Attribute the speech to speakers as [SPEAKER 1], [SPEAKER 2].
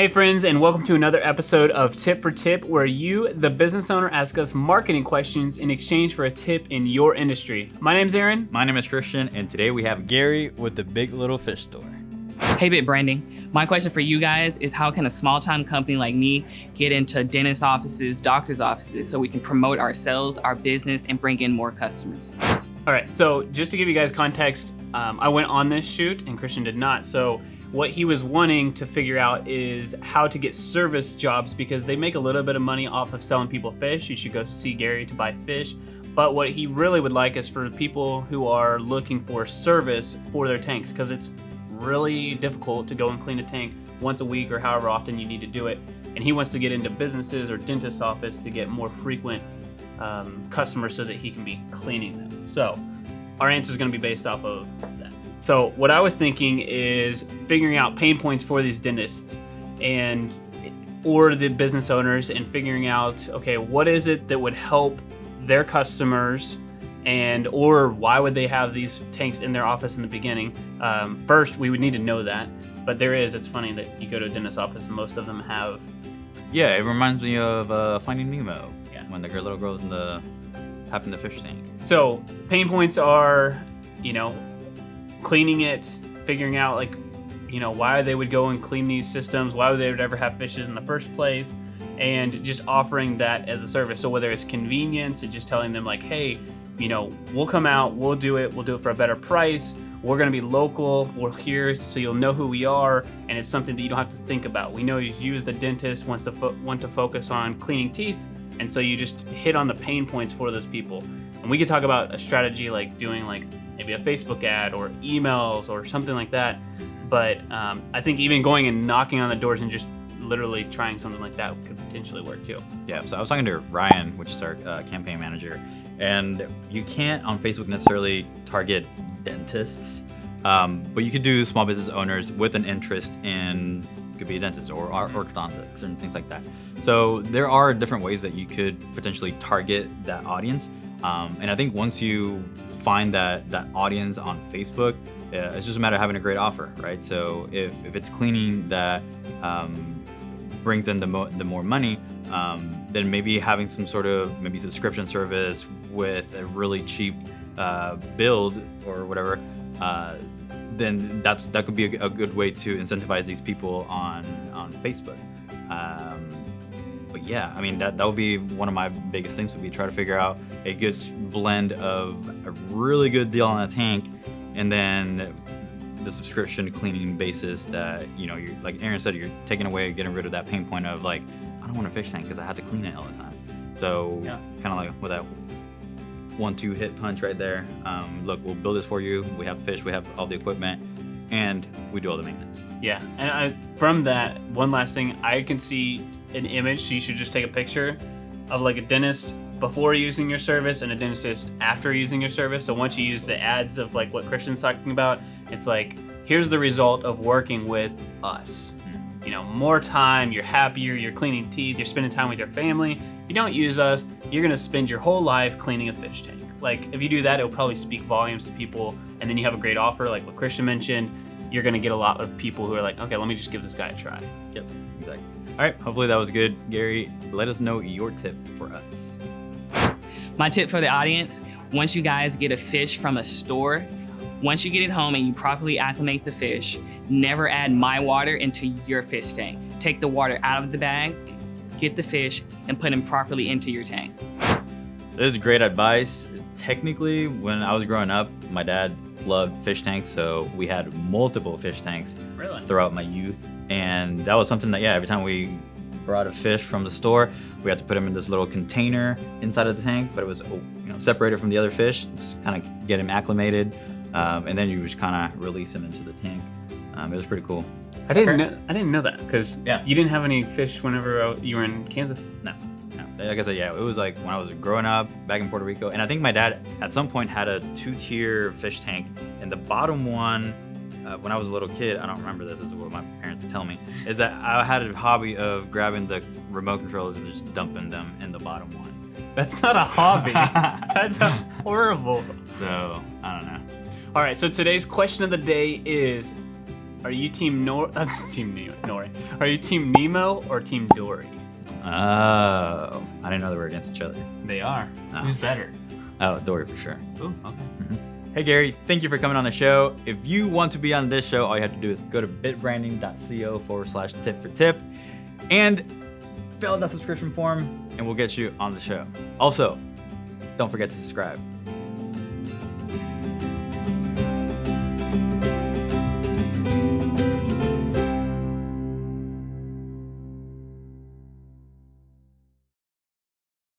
[SPEAKER 1] Hey friends, and welcome to another episode of Tip for Tip, where you, the business owner, ask us marketing questions in exchange for a tip in your industry. My name's Aaron.
[SPEAKER 2] My name is Christian, and today we have
[SPEAKER 3] Gary with the Big Little Fish Store.
[SPEAKER 4] Hey BitBranding, my question for you guys is how can a small-time company like me get into dentist offices, doctor's offices, so we can promote ourselves, our business, and bring in more customers?
[SPEAKER 1] All right, so just to give you guys context, I went on this shoot and Christian did not. So what he was wanting to figure out is how to get service jobs, because they make a little bit of money off of selling people fish. You should go see Gary to buy fish. But what he really would like is for people who are looking for service for their tanks, because it's really difficult to go and clean a tank once a week or however often you need to do it. And he wants to get into businesses or dentist office to get more frequent customers so that he can be cleaning them. So our answer is going to be based off of that. So what I was thinking is figuring out pain points for these dentists or the business owners, and figuring out, okay, what is it that would help their customers, or why would they have these tanks in their office in the beginning? First, we would need to know that, but it's funny that you go to a dentist office and most of them have.
[SPEAKER 2] Yeah, it reminds me of Finding Nemo. Yeah, when the little girl's tapping the fish tank.
[SPEAKER 1] So pain points are, cleaning it, figuring out why they would go and clean these systems, why they would ever have fishes in the first place, and just offering that as a service. So whether it's convenience and just telling them hey, we'll come out, we'll do it for a better price. We're going to be local. We're here, so you'll know who we are, and it's something that you don't have to think about. We know you as the dentist want to focus on cleaning teeth, and so you just hit on the pain points for those people. And we could talk about a strategy like doing maybe a Facebook ad or emails or something like that. But I think even going and knocking on the doors and just literally trying something like that could potentially work too.
[SPEAKER 2] Yeah, so I was talking to Ryan, which is our campaign manager, and you can't on Facebook necessarily target dentists, but you could do small business owners with an interest in, could be a dentist or orthodontics and things like that. So there are different ways that you could potentially target that audience. And I think once you find that audience on Facebook, it's just a matter of having a great offer, right? So if it's cleaning that brings in the more money, then maybe having some sort of subscription service with a really cheap build or whatever, then that could be a good way to incentivize these people on Facebook. But yeah, I mean, that would be one of my biggest things, would be try to figure out a good blend of a really good deal on a tank, and then the subscription cleaning basis that, you're, like Aaron said, you're taking away, getting rid of that pain point of I don't want a fish tank because I have to clean it all the time. So yeah, kind of like with that 1-2 hit punch right there. Look, we'll build this for you. We have fish, we have all the equipment, and we do all the maintenance. Yeah,
[SPEAKER 1] and from that, one last thing, I can see an image, so you should just take a picture of a dentist before using your service and a dentist after using your service. So once you use the ads of what Christian's talking about, it's here's the result of working with us. More time, you're happier, you're cleaning teeth, you're spending time with your family. If you don't use us, you're gonna spend your whole life cleaning a fish tank. If you do that, it'll probably speak volumes to people, and then you have a great offer like what Christian mentioned. You're gonna get a lot of people who are okay, let me just give this guy a try.
[SPEAKER 2] Yep, exactly. All right, hopefully that was good. Gary, let us know your tip for us.
[SPEAKER 4] My tip for the audience, once you guys get a fish from a store, once you get it home and you properly acclimate the fish, never add my water into your fish tank. Take the water out of the bag, get the fish, and put them properly into your tank.
[SPEAKER 2] This is great advice. Technically, when I was growing up, my dad loved fish tanks, so we had multiple fish tanks throughout my youth. And that was something that, every time we brought a fish from the store, we had to put him in this little container inside of the tank, but it was separated from the other fish, just kind of get him acclimated, and then you just kind of release him into the tank. It was pretty cool.
[SPEAKER 1] I didn't know that, because you didn't have any fish whenever you were in Kansas.
[SPEAKER 2] No. Like I said, it was when I was growing up back in Puerto Rico, and I think my dad at some point had a 2-tier fish tank, and the bottom one, when I was a little kid, I don't remember this is what my parents would tell me, is that I had a hobby of grabbing the remote controllers and just dumping them in the bottom one.
[SPEAKER 1] That's not a hobby. That's horrible.
[SPEAKER 2] So, I don't know.
[SPEAKER 1] All right, so today's question of the day is, Are you team Nori? Are you team Nemo or team Dory?
[SPEAKER 2] Oh, I didn't know they were against each other.
[SPEAKER 1] They are.
[SPEAKER 2] Oh.
[SPEAKER 1] Who's better?
[SPEAKER 2] Oh, Dory for sure.
[SPEAKER 1] Ooh, okay.
[SPEAKER 2] Hey Gary, thank you for coming on the show. If you want to be on this show, all you have to do is go to bitbranding.co/tip for tip and fill out that subscription form and we'll get you on the show. Also, don't forget to subscribe.